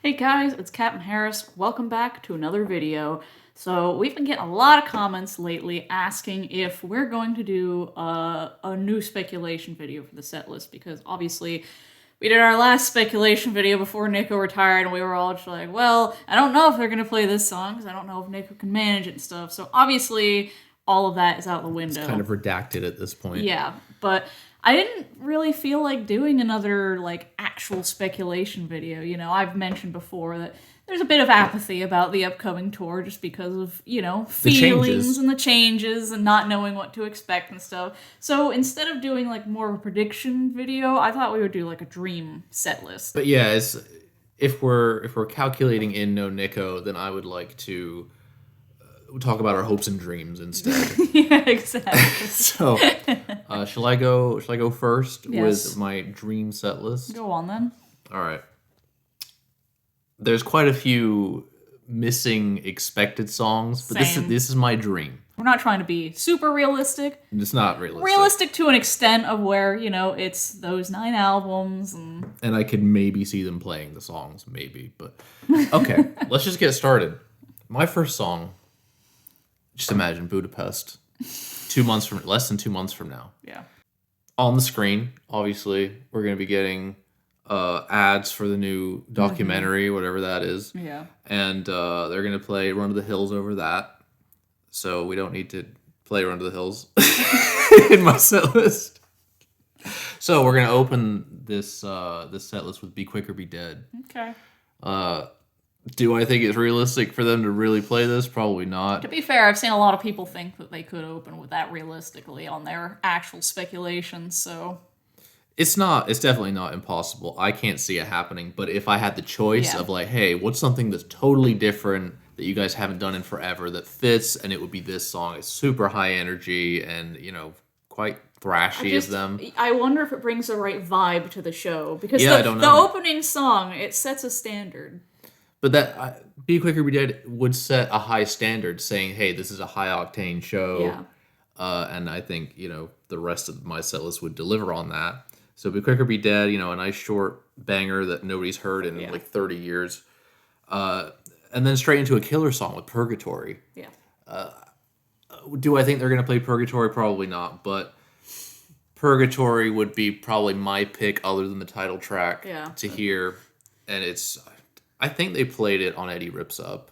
Hey guys, it's Captain Harris. Welcome back to another video. So we've been getting a lot of comments lately asking if we're going to do a new speculation video for the set list, because obviously we did our last speculation video before Nico retired and we were all just like, well, I don't know if they're going to play this song because I don't know if Nico can manage it and stuff. So obviously all of that is out the window. It's kind of redacted at this point. Yeah, but I didn't really feel like doing another, actual speculation video. You know, I've mentioned before that there's a bit of apathy about the upcoming tour just because of, feelings and the changes and not knowing what to expect and stuff. So instead of doing, more of a prediction video, I thought we would do, a dream set list. But yeah, if we're calculating in no Nico, then I would like to talk about our hopes and dreams instead. Yeah, exactly. So, shall I go first Yes. with my dream set list? Go on then. All right. There's quite a few missing expected songs, but Same. this is my dream. We're not trying to be super realistic. It's not realistic. Realistic to an extent of where, it's those 9 albums And I could maybe see them playing the songs, maybe. But okay, let's just get started. My first song, just imagine Budapest, less than 2 months from now. Yeah. On the screen, obviously, we're going to be getting ads for the new documentary, whatever that is. Yeah. And they're going to play Run to the Hills over that. So we don't need to play Run to the Hills in my set list. So we're going to open this set list with Be Quick or Be Dead. Okay. Do I think it's realistic for them to really play this? Probably not. To be fair, I've seen a lot of people think that they could open with that realistically on their actual speculations, so... It's definitely not impossible. I can't see it happening, but if I had the choice of hey, what's something that's totally different that you guys haven't done in forever that fits, and it would be this song. It's super high energy and, quite thrashy of them. I wonder if it brings the right vibe to the show, because I don't know. The opening song, it sets a standard. But that Be Quick or Be Dead would set a high standard, saying, hey, this is a high-octane show. Yeah. And I think, the rest of my set list would deliver on that. So Be Quick or Be Dead, a nice short banger that nobody's heard in 30 years. And then straight into a killer song with Purgatory. Yeah. Do I think they're going to play Purgatory? Probably not, but Purgatory would be probably my pick other than the title track to hear. And I think they played it on Eddie Rips Up.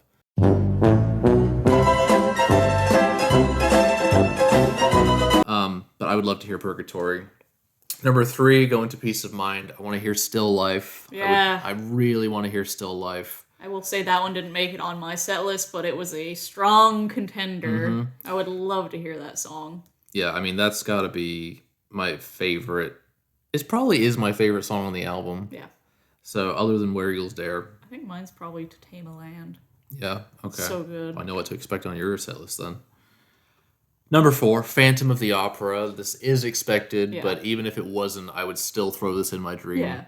But I would love to hear Purgatory. Number 3, going to Peace of Mind. I want to hear Still Life. Yeah. I really want to hear Still Life. I will say that one didn't make it on my set list, but it was a strong contender. Mm-hmm. I would love to hear that song. Yeah, I mean, that's got to be my favorite. It probably is my favorite song on the album. Yeah. So, other than Where Eagles Dare. I think mine's probably To Tame a Land. Yeah, okay. So good. I know what to expect on your set list then. Number 4, Phantom of the Opera. This is expected, but even if it wasn't, I would still throw this in my dream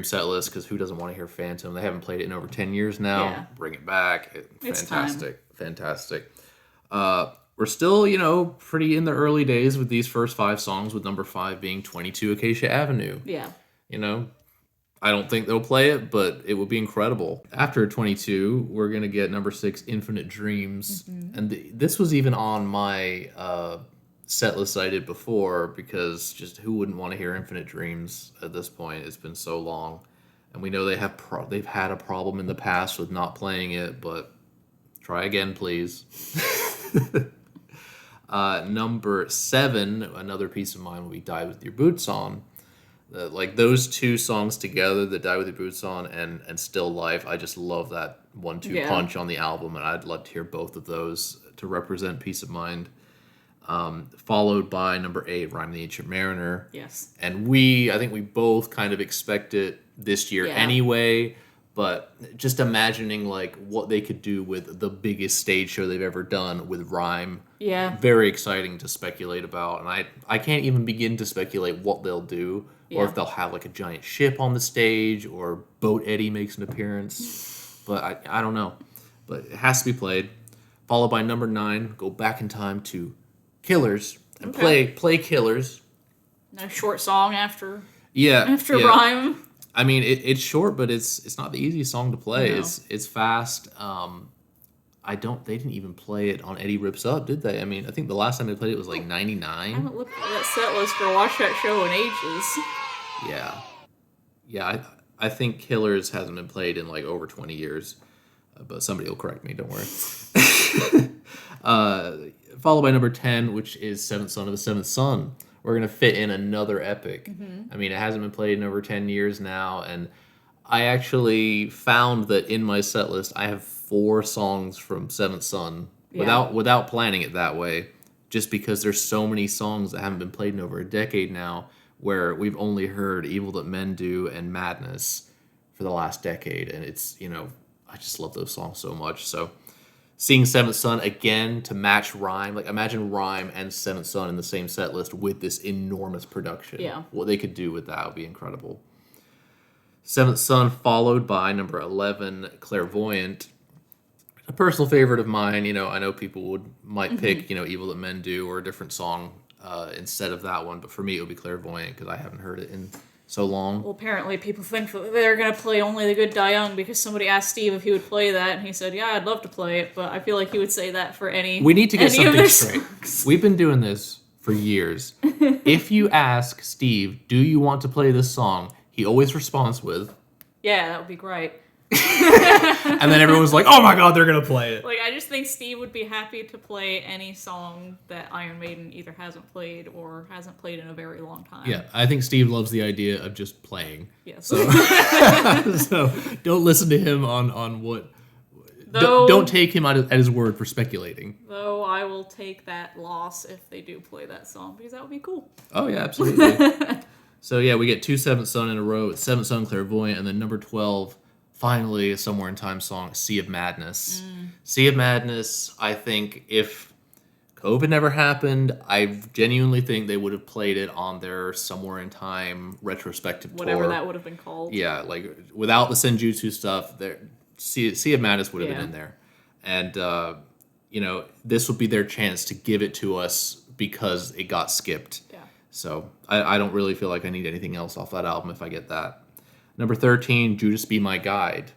set list, because who doesn't want to hear Phantom? They haven't played it in over 10 years now. Yeah. Bring it back. It's fantastic. Time. Fantastic. We're still, pretty in the early days with these first 5 songs, with number 5 being 22 Acacia Avenue. Yeah. I don't think they'll play it, but it would be incredible. After 22, we're going to get number 6, Infinite Dreams. Mm-hmm. And this was even on my set list I did before, because just who wouldn't want to hear Infinite Dreams at this point? It's been so long. And we know they've had a problem in the past with not playing it, but try again, please. Number 7, another Peace of Mind, will be Die With Your Boots On. Those 2 songs together, the Die With Your Boots On and Still Life, I just love that 1-2 punch on the album, and I'd love to hear both of those to represent Peace of Mind. Followed by number 8, Rhyme the Ancient Mariner. Yes. And I think we both kind of expect it this year anyway, but just imagining what they could do with the biggest stage show they've ever done with Rhyme. Yeah. Very exciting to speculate about, and I can't even begin to speculate what they'll do. Or if they'll have a giant ship on the stage, or Boat Eddie makes an appearance. But I don't know. But it has to be played. Followed by number 9, go back in time to Killers and play Killers. A short song after Rhyme. I mean, it's short, but it's not the easiest song to play. No. It's fast. They didn't even play it on Eddie Rips Up, did they? I mean, I think the last time they played it was like I 99. haven't looked at that set list or watched that show in ages. Yeah. Yeah, I think Killers hasn't been played in like over 20 years. But somebody will correct me, don't worry. Followed by number 10, which is Seventh Son of the Seventh Son. We're going to fit in another epic. I mean, it hasn't been played in over 10 years now, and I actually found that in my set list, I have 4 songs from Seventh Son without planning it that way, just because there's so many songs that haven't been played in over a decade now, where we've only heard Evil That Men Do and Madness for the last decade, and it's, I just love those songs so much. So seeing Seventh Son again to match Rhyme, like imagine Rhyme and Seventh Son in the same set list with this enormous production. Yeah. What they could do with that would be incredible. Seventh Son followed by number 11, Clairvoyant. A personal favorite of mine. I know people might pick, Evil That Men Do or a different song instead of that one, but for me it would be Clairvoyant because I haven't heard it in so long. Well, apparently people think that they're going to play Only the Good Die Young because somebody asked Steve if he would play that, and he said, yeah, I'd love to play it, but I feel like he would say that for any We need to get something straight. Songs. We've been doing this for years. If you ask Steve, do you want to play this song, he always responds with, yeah, that would be great. and then everyone's like, oh my god, they're going to play it. Like, I just think Steve would be happy to play any song that Iron Maiden either hasn't played or hasn't played in a very long time. Yeah, I think Steve loves the idea of just playing. Yes. So, so don't listen to him on what... Though, don't take him at his word for speculating. Though I will take that loss if they do play that song, because that would be cool. Oh, yeah, absolutely. So, yeah, we get 2 Seventh Son in a row. It's Seventh Son, Clairvoyant, and then number 12... finally, a Somewhere in Time song, Sea of Madness. Sea of Madness, I think if COVID never happened, I genuinely think they would have played it on their Somewhere in Time retrospective Whatever tour. that would have been called. Yeah, like without the Senjutsu stuff, Sea of Madness would have been in there. And, this would be their chance to give it to us because it got skipped. Yeah. So I don't really feel like I need anything else off that album if I get that. Number 13, Judas Be My Guide.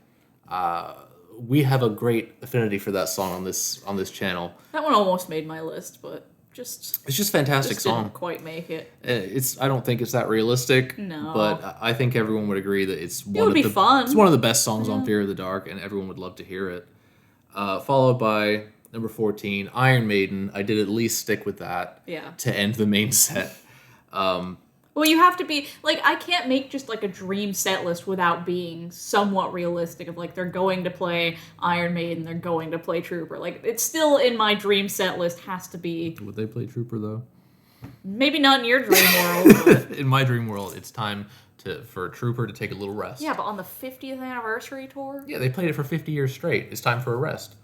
We have a great affinity for that song on this channel. That one almost made my list, but it's just fantastic song. Didn't quite make it. I don't think it's that realistic. No. But I think everyone would agree that it's fun. It's one of the best songs on Fear of the Dark, and everyone would love to hear it. Followed by number 14, Iron Maiden. I did at least stick with that. Yeah. To end the main set. Well, you have to be, like, I can't make just, like, a dream set list without being somewhat realistic of, like, they're going to play Iron Maiden, they're going to play Trooper. Like, it's still in my dream set list has to be... Would they play Trooper, though? Maybe not in your dream world, but... In my dream world, it's time for Trooper to take a little rest. Yeah, but on the 50th anniversary tour? Yeah, they played it for 50 years straight. It's time for a rest.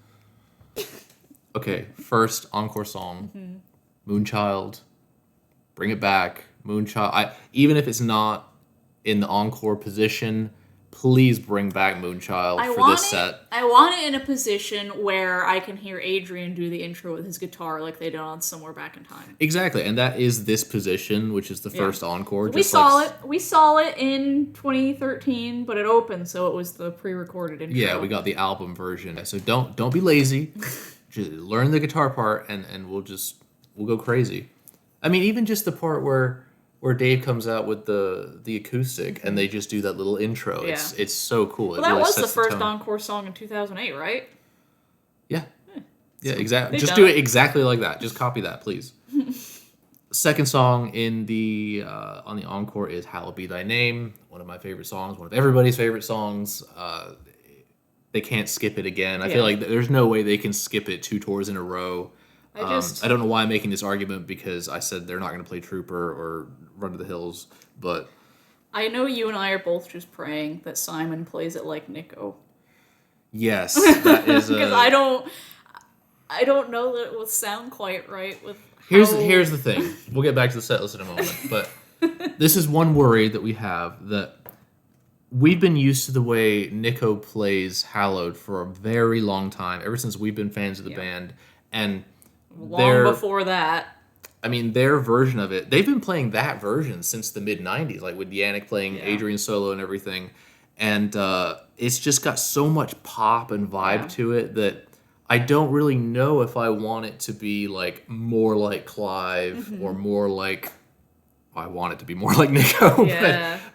Okay, first encore song. Moonchild. Bring it back. Moonchild. Even if it's not in the encore position, please bring back Moonchild for this set. I want it in a position where I can hear Adrian do the intro with his guitar like they did on Somewhere Back in Time. Exactly, and that is this position, which is the first encore. We saw it in 2013, but it opened, so it was the pre-recorded intro. Yeah, we got the album version. So don't be lazy. Just learn the guitar part, and we'll go crazy. I mean, even just the part where Dave comes out with the acoustic and they just do that little intro. Yeah. It's so cool. Well, that was the first encore song in 2008, right? Yeah. Yeah, exactly. They've Just done do it exactly like that. Just copy that, please. Second song in the on the encore is Hallowed Be Thy Name, one of my favorite songs, one of everybody's favorite songs. They can't skip it again. I feel like there's no way they can skip it 2 tours in a row. I don't know why I'm making this argument because I said they're not going to play Trooper or Run to the Hills, but... I know you and I are both just praying that Simon plays it like Nico. Yes, that is... Because I don't know that it will sound quite right with Here's the thing. We'll get back to the set list in a moment, but this is one worry that we have, that we've been used to the way Nico plays Hallowed for a very long time, ever since we've been fans of the band, and... Long before that. I mean, their version of it, they've been playing that version since the mid-90s, like with Yannick playing Adrian solo and everything. And it's just got so much pop and vibe to it that I don't really know if I want it to be like more like Clive or more like... I want it to be more like Nico,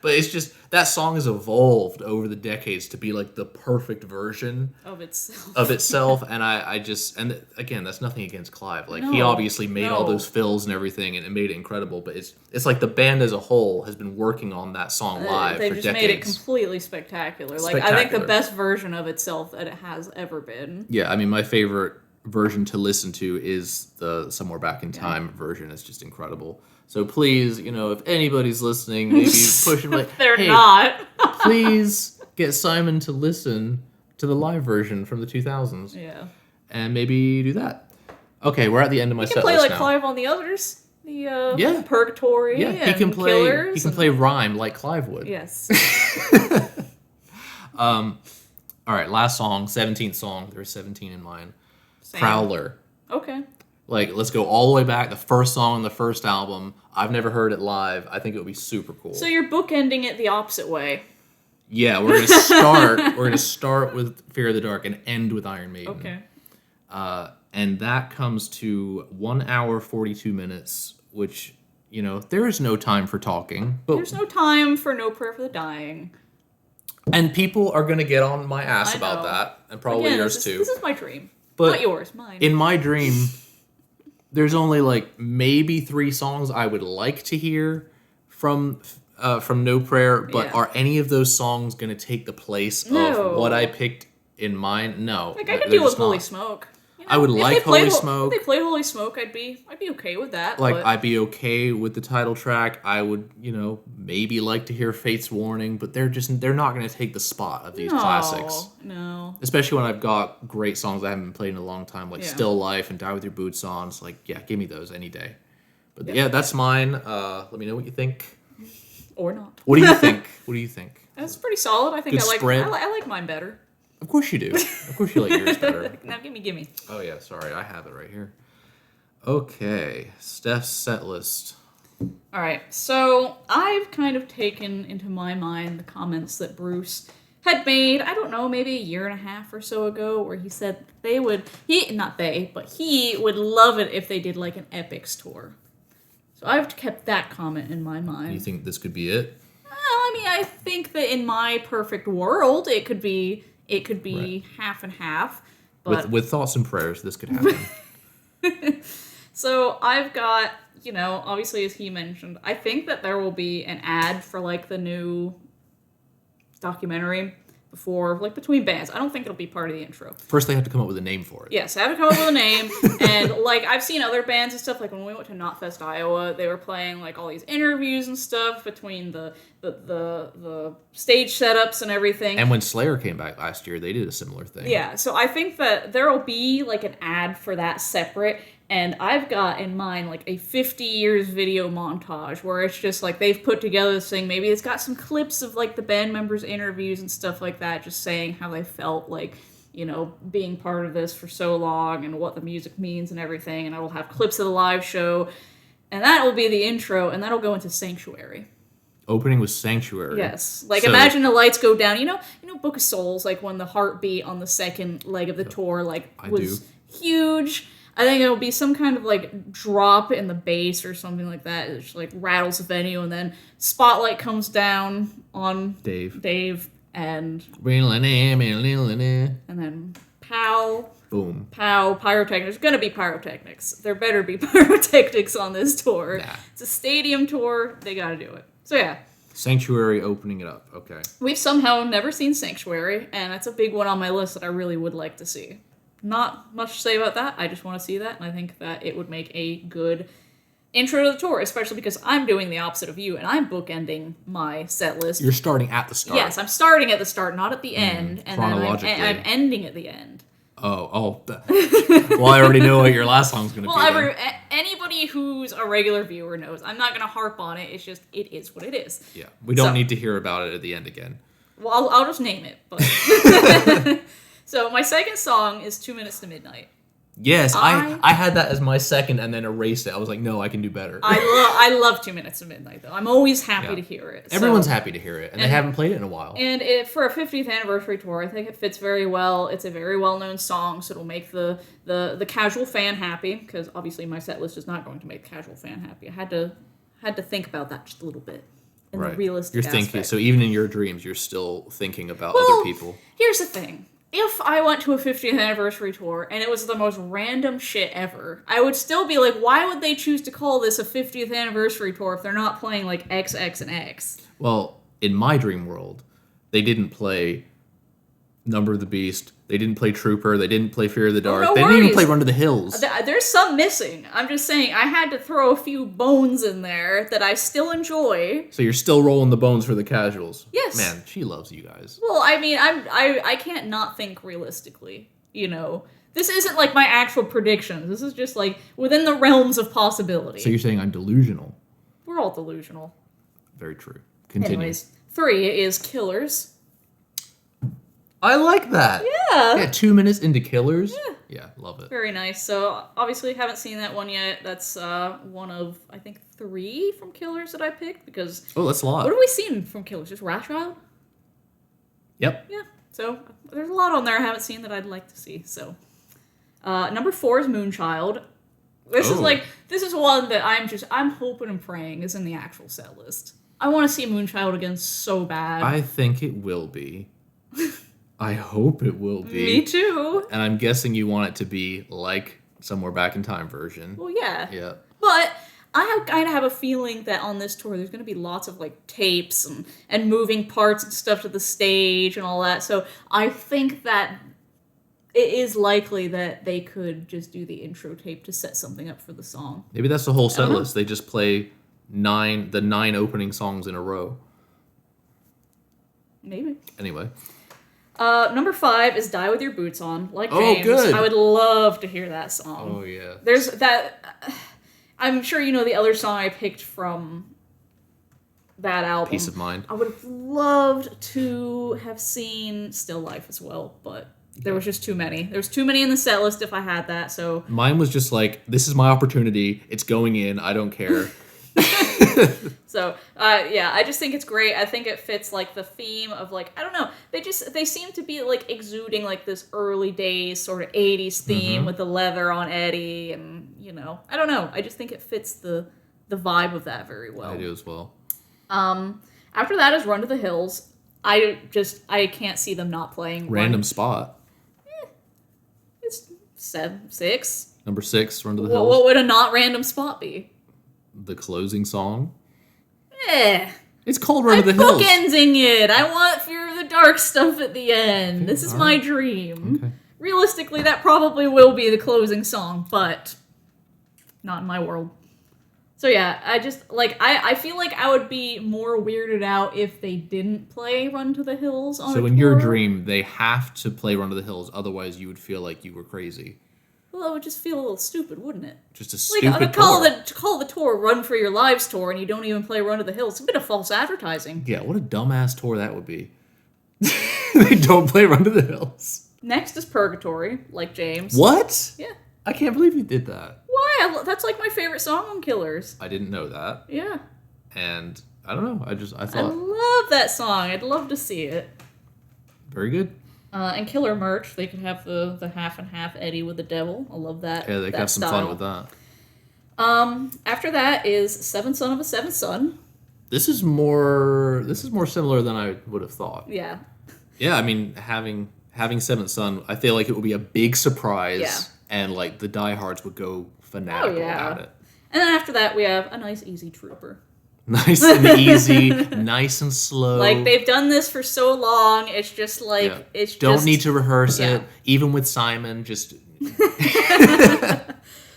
but it's just that song has evolved over the decades to be like the perfect version of itself. And I just, and again, that's nothing against Clive. Like he obviously made all those fills and everything, and it made it incredible. But it's like the band as a whole has been working on that song live for decades. They've just made it completely spectacular. Like I think the best version of itself that it has ever been. Yeah, I mean, my favorite version to listen to is the Somewhere Back in Time version. It's just incredible. So please, if anybody's listening, maybe push them like, they're not. Please get Simon to listen to the live version from the 2000s. Yeah. And maybe do that. Okay, we're at the end of my set list now. He can play like Clive on the others. The Purgatory. Yeah, he can play. Killers he can play rhyme like Clive would. Yes. All right, last song, 17th song. There's 17 in mine. Same. Prowler. Okay. Like, let's go all the way back. The first song on the first album. I've never heard it live. I think it would be super cool. So you're bookending it the opposite way. Yeah, we're gonna start. We're gonna start with Fear of the Dark and end with Iron Maiden. Okay. And that comes to 1 hour 42 minutes, which there is no time for talking. But there's no time for No Prayer for the Dying. And people are gonna get on my ass about that, and probably yours too. This is my dream, but not yours, mine. In my dream. There's only like maybe 3 songs I would like to hear from No Prayer, but are any of those songs going to take the place of what I picked in mind? No. Like I could deal with Holy Smoke. I would like Holy Smoke. If they played Holy Smoke, I'd be okay with that. Like I'd be okay with the title track. I would, maybe like to hear Fate's Warning, but they're not going to take the spot of these classics. No. Especially when I've got great songs that haven't been played in a long time, like Still Life and Die With Your Boots On. It's like, give me those any day. But that's mine. Let me know what you think. Or not. What do you think? That's pretty solid. I think I like mine better. Of course you do. Of course you like yours better. Now gimme. Oh yeah, sorry, I have it right here. Okay, Steph's set list. All right, so I've kind of taken into my mind the comments that Bruce had made, I don't know, maybe a year and a half or so ago, where he said he would love it if they did like an Epics tour. So I've kept that comment in my mind. You think this could be it? I think that in my perfect world, it could be half and half. But with thoughts and prayers, this could happen. So I've got, obviously as he mentioned, I think that there will be an ad for like the new documentary between bands. I don't think it'll be part of the intro. First they have to come up with a name for it. Yes, I have to come up with a name. And like I've seen other bands and stuff, like when we went to Knotfest, Iowa, they were playing like all these interviews and stuff between the stage setups and everything. And when Slayer came back last year, they did a similar thing. Yeah, so I think that there will be like an ad for that separate. And I've got in mind like a 50 years video montage where it's just like they've put together this thing. Maybe it's got some clips of like the band members' interviews and stuff like that, just saying how they felt like, being part of this for so long and what the music means and everything. And I will have clips of the live show. And that will be the intro, and that'll go into Sanctuary. Opening with Sanctuary. Yes. Like, imagine the lights go down. You know Book of Souls, like when the heartbeat on the second leg of the tour, was huge. I think it'll be some kind of like drop in the bass or something like that. It just like rattles the venue, and then spotlight comes down on Dave, and then pow, boom, pow, pyrotechnics. There's gonna be pyrotechnics. There better be pyrotechnics on this tour. Nah. It's a stadium tour. They gotta do it. So yeah. Sanctuary opening it up. Okay. We've somehow never seen Sanctuary, and that's a big one on my list that I really would like to see. Not much to say about that. I just want to see that, and I think that it would make a good intro to the tour, especially because I'm doing the opposite of you, and I'm bookending my set list. You're starting at the start. Yes, I'm starting at the start, not at the end, and then I'm ending at the end. Oh. Well, I already know what your last song's going to be. Well, anybody who's a regular viewer knows. I'm not going to harp on it. It's just, it is what it is. Yeah, we don't need to hear about it at the end again. Well, I'll just name it. But So my second song is 2 Minutes to Midnight. Yes, I had that as my second and then erased it. I was like, no, I can do better. I love 2 Minutes to Midnight, though. I'm always happy to hear it. Everyone's happy to hear it, and they haven't played it in a while. And for a 50th anniversary tour, I think it fits very well. It's a very well-known song, so it'll make the casual fan happy, because obviously my set list is not going to make the casual fan happy. I had to think about that just a little bit. In the realistic You're thinking, aspect. so even in your dreams, you're still thinking about other people. Here's the thing. If I went to a 50th anniversary tour and it was the most random shit ever, I would still be like, why would they choose to call this a 50th anniversary tour if they're not playing like X, X, and X? Well, in my dream world, they didn't play Number of the Beast. They didn't play Trooper. They didn't play Fear of the Dark. no they didn't even worries. play Run to the Hills. There's some missing. I'm just saying, I had to throw a few bones in there that I still enjoy. So you're still rolling the bones for the casuals. Yes. Man, she loves you guys. Well, I mean, I can't not think realistically, you know. This isn't like my actual predictions. This is just like within the realms of possibility. So you're saying I'm delusional. We're all delusional. Very true. Continue. Anyways, 3 is Killers. I like that. Yeah. 2 minutes into Killers. Yeah, love it. Very nice. So, obviously, haven't seen that one yet. That's one of, I think, 3 from Killers that I picked, because... Oh, that's a lot. What have we seen from Killers? Just Rat Child? Yep. Yeah. So, there's a lot on there I haven't seen that I'd like to see, so... number 4 is Moonchild. This is one that I'm hoping and praying is in the actual set list. I want to see Moonchild again so bad. I think it will be. I hope it will be. Me too. And I'm guessing you want it to be like Somewhere Back in Time version. Well, yeah. Yeah. But I kind of have a feeling that on this tour there's going to be lots of like tapes and moving parts and stuff to the stage and all that. So I think that it is likely that they could just do the intro tape to set something up for the song. Maybe that's the whole set list. They just play the 9 opening songs in a row. Maybe. Anyway. Number 5 is Die With Your Boots On. Like James, good. I would love to hear that song. Oh, yeah. There's that... I'm sure you know the other song I picked from that album. Peace of Mind. I would have loved to have seen Still Life as well, but there was just too many. There's too many in the set list if I had that, so... Mine was just like, this is my opportunity. It's going in. I don't care. So, yeah, I just think it's great. I think it fits, like, the theme of, like, I don't know. They seem to be, like, exuding, like, this early days sort of 80s theme with the leather on Eddie and, you know. I don't know. I just think it fits the vibe of that very well. I do as well. After that is Run to the Hills. I can't see them not playing Random spot. It's 6. Number 6, Run to the Hills. What would a not random spot be? The closing song. It's called Run to the Hills. bookending it. I want Fear of the Dark stuff at the end. Okay, This is all my right. dream. Okay. Realistically, that probably will be the closing song, but not in my world. So yeah, I feel like I would be more weirded out if they didn't play Run to the Hills on a So in your tour. dream, they have to play Run to the Hills, otherwise you would feel like you were crazy. Well, it would just feel a little stupid, wouldn't it? Just a Like, stupid to call the tour Run for Your Lives tour and you don't even play Run to the Hills. It's a bit of false advertising. Yeah, what a dumbass tour that would be. They don't play Run to the Hills. Next is Purgatory, like James. What? Yeah. I can't believe you did that. Why? That's like my favorite song on Killers. I didn't know that. Yeah. And I don't know. I I thought love that song. I'd love to see it. very good. And Killer merch, they could have the half and half Eddie with the devil. I love that. Yeah, they could have some fun with that. After that is Seventh Son of a Seventh Son. This is more similar than I would have thought. Yeah. Yeah, I mean, having Seventh Son, I feel like it would be a big surprise. Yeah. And like the diehards would go fanatical about it. And then after that we have a nice easy Trooper. Nice and easy, nice and slow. Like they've done this for so long, it's just like it's don't just, need to rehearse yeah. it. Even with Simon, just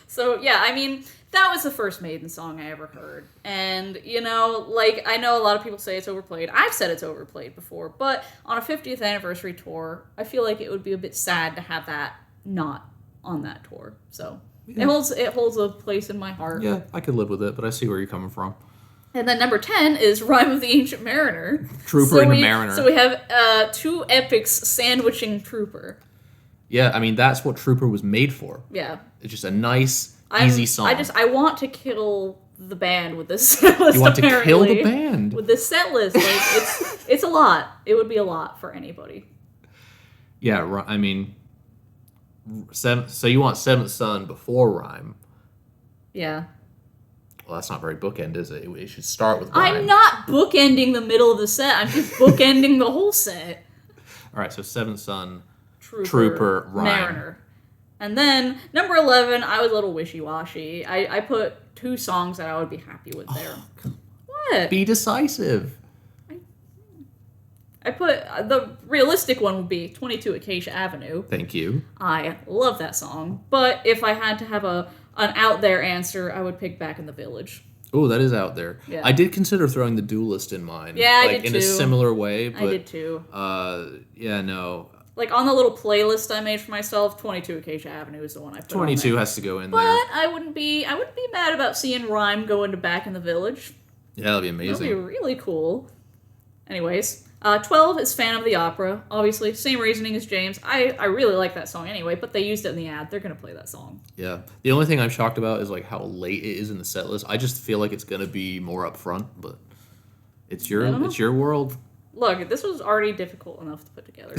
So yeah, I mean, that was the first Maiden song I ever heard. And, you know, like, I know a lot of people say it's overplayed. I've said it's overplayed before. But on a 50th anniversary tour, I feel like it would be a bit sad to have that not on that tour. So it holds a place in my heart. yeah, I could live with it, but I see where you're coming from. And then number 10 is Rhyme of the Ancient Mariner. Trooper and the Mariner. So we have 2 epics sandwiching Trooper. Yeah, I mean, that's what Trooper was made for. Yeah. It's just a nice, easy song. I want to kill the band with this set list. You want to kill the band? With this set list. Like, it's a lot. It would be a lot for anybody. Yeah, I mean, so you want Seventh Son before Rhyme. Yeah. Well, that's not very bookend, is it? It should start with Rhyme. I'm not bookending the middle of the set. I'm just bookending the whole set. All right, so Seventh Son, Trooper, Rhyme. Mariner. And then, number 11, I was a little wishy-washy. I put 2 songs that I would be happy with there. What? Be decisive. I put, the realistic one would be 22 Acacia Avenue. Thank you. I love that song. But if I had to have an out there answer, I would pick Back in the Village. Oh, that is out there. Yeah. I did consider throwing the Duelist in mine. Yeah, I like, did in too. a similar way. But, I did too. Yeah, no. Like, on the little playlist I made for myself, 22 Acacia Avenue is the one I put 22 on there. has to go in But there. I wouldn't be mad about seeing Rhyme go into Back in the Village. Yeah, that'd be amazing. That'd be really cool. Anyways, 12 is Phantom of the Opera. Obviously, same reasoning as James. I really like that song anyway, but they used it in the ad. They're going to play that song. Yeah. The only thing I'm shocked about is like how late it is in the set list. I just feel like it's going to be more up front, but it's your world. Look, this was already difficult enough to put together.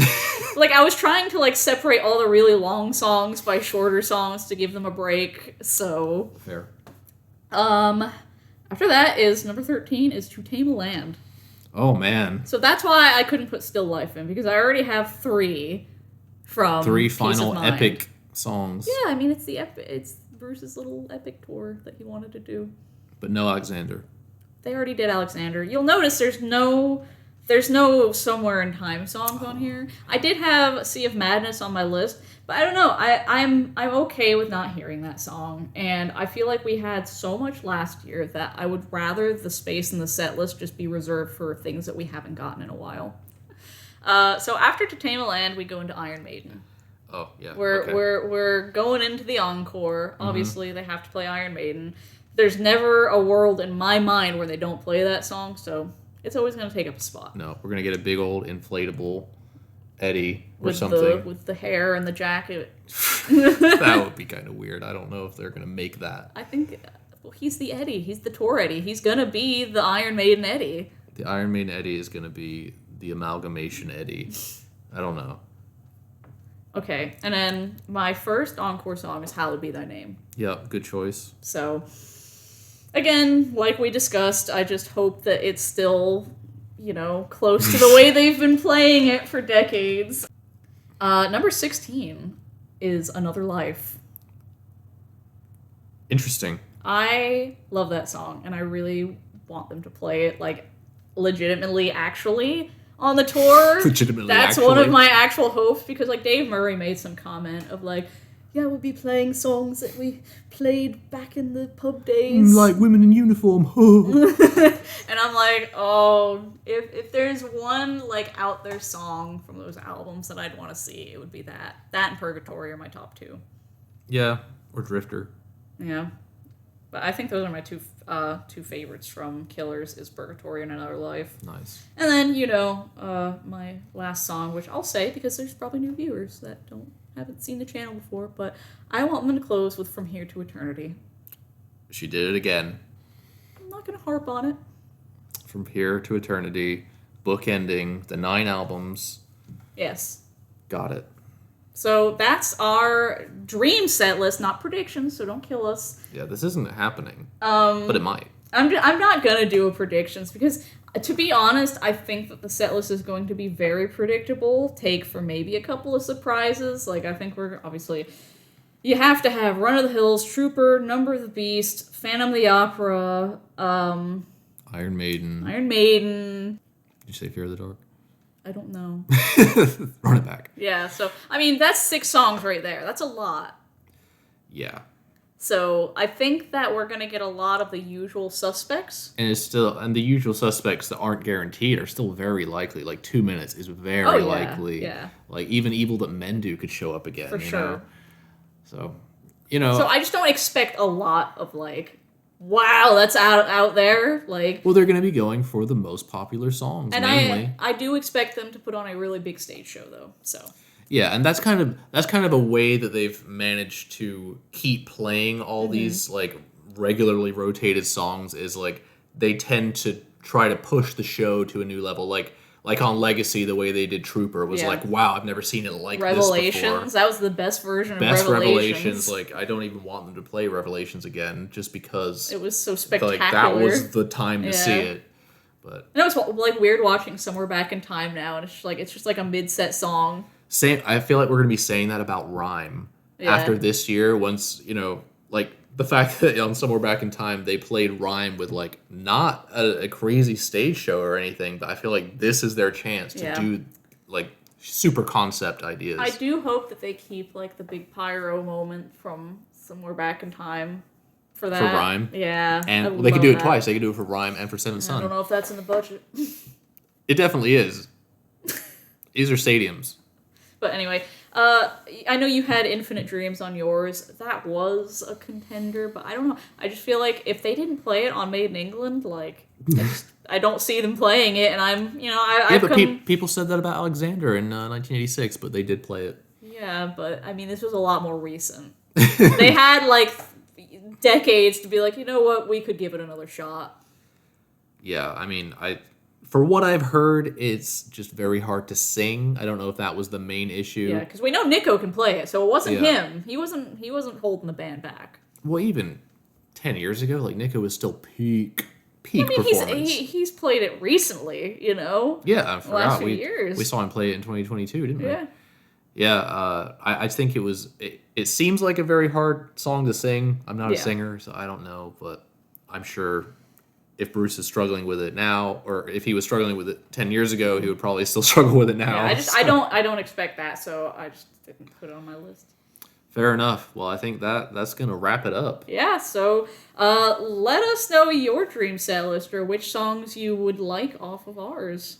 Like, I was trying to, like, separate all the really long songs by shorter songs to give them a break, so... Fair. After that is, number 13, is To Tame a Land. Oh, man. So that's why I couldn't put Still Life in, because I already have 3 from 3 Peace of final Mind. epic songs. Yeah, I mean, it's Bruce's little epic tour that he wanted to do. But no Alexander. They already did Alexander. You'll notice there's no Somewhere in Time songs on here. I did have Sea of Madness on my list, but I don't know. I'm okay with not hearing that song, and I feel like we had so much last year that I would rather the space in the set list just be reserved for things that we haven't gotten in a while. So after To Tame a Land, we go into Iron Maiden. Oh, yeah. We're going into the encore. Obviously, they have to play Iron Maiden. There's never a world in my mind where they don't play that song, so it's always going to take up a spot. No, we're going to get a big old inflatable Eddie or something. With the hair and the jacket. That would be kind of weird. I don't know if they're going to make that. I think, well, he's the Eddie. He's the tour Eddie. He's going to be the Iron Maiden Eddie. The Iron Maiden Eddie is going to be the amalgamation Eddie. I don't know. Okay, and then my first encore song is Hallowed Be Thy Name. Yep, good choice. So, again, like we discussed, I just hope that it's still, close to the way they've been playing it for decades. Number 16 is Another Life. Interesting. I love that song, and I really want them to play it, like, legitimately, actually, on the tour. That's one of my actual hopes, because, like, Dave Murray made some comment of, like, yeah, we'll be playing songs that we played back in the pub days. Like Women in Uniform. And I'm like, oh, if there's one, like, out there song from those albums that I'd want to see, it would be that. That and Purgatory are my top 2. Yeah, or Drifter. Yeah. But I think those are my two favorites from Killers, is Purgatory and Another Life. Nice. And then, my last song, which I'll say because there's probably new viewers that haven't seen the channel before, but I want them to close with From Here to Eternity. She did it again. I'm not going to harp on it. From Here to Eternity, bookending the 9 albums. Yes. Got it. So that's our dream set list, not predictions, so don't kill us. Yeah, this isn't happening, but it might. I'm not going to do a predictions because, to be honest, I think that the set list is going to be very predictable, take for maybe a couple of surprises. Like, I think we're, obviously, you have to have Run of the Hills, Trooper, Number of the Beast, Phantom of the Opera, Iron Maiden. Did you say Fear of the Dark? I don't know. Run it back. Yeah, so, I mean, that's 6 songs right there. That's a lot. Yeah. So I think that we're going to get a lot of the usual suspects. And the usual suspects that aren't guaranteed are still very likely. Like 2 Minutes is very likely. Yeah. Like even Evil That Men Do could show up again. For sure. So, So I just don't expect a lot of, like, wow, that's out there. Like, well, they're going to be going for the most popular songs, and mainly. I do expect them to put on a really big stage show, though. So Yeah, and that's kind of a way that they've managed to keep playing all these like regularly rotated songs is like they tend to try to push the show to a new level. Like on Legacy, the way they did Trooper was like, wow, I've never seen it like this before. Revelations, that was the best version of Best Revelations. Like, I don't even want them to play Revelations again, just because it was so spectacular. Like that was the time to see it. But I know it's like weird watching Somewhere Back in Time now, and it's just like a mid-set song. Same. I feel like we're gonna be saying that about Rhyme after this year. Once like the fact that on Somewhere Back in Time they played Rhyme with like not a crazy stage show or anything, but I feel like this is their chance to do like super concept ideas. I do hope that they keep like the big pyro moment from Somewhere Back in Time for that. For Rhyme, yeah, and they could do it twice. They could do it for Rhyme and for Seventh Son. I don't know if that's in the budget. It definitely is. These are stadiums. But anyway, I know you had Infinite Dreams on yours. That was a contender, but I don't know. I just feel like if they didn't play it on Made in England, like, I don't see them playing it, and people said that about Alexander in 1986, but they did play it. Yeah, but, I mean, this was a lot more recent. They had, like, decades to be like, you know what, we could give it another shot. Yeah, I mean, for what I've heard, it's just very hard to sing. I don't know if that was the main issue. Yeah, because we know Nico can play it, so it wasn't him. He wasn't holding the band back. Well, even 10 years ago, like Nico was still peak performance. He's played it recently, you know. Yeah, I forgot. Last few years. We saw him play it in 2022, didn't we? Yeah. Yeah, I think it seems like a very hard song to sing. I'm not a singer, so I don't know, but I'm sure if Bruce is struggling with it now, or if he was struggling with it 10 years ago, he would probably still struggle with it now. Yeah, I don't expect that, so I just didn't put it on my list. Fair enough. Well, I think that's gonna wrap it up. Yeah, so let us know your dream set list or which songs you would like off of ours.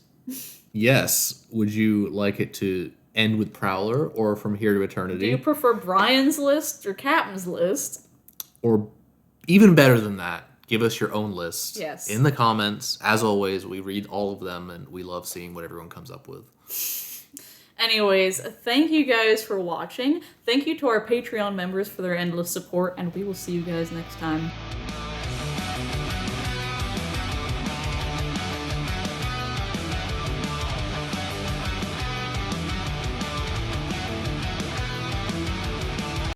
Yes. Would you like it to end with Prowler or From Here to Eternity? Do you prefer Brian's list or Captain's list? Or even better than that, give us your own list. Yes. In the comments. As always, we read all of them, and we love seeing what everyone comes up with. Anyways, thank you guys for watching. Thank you to our Patreon members for their endless support, and we will see you guys next time.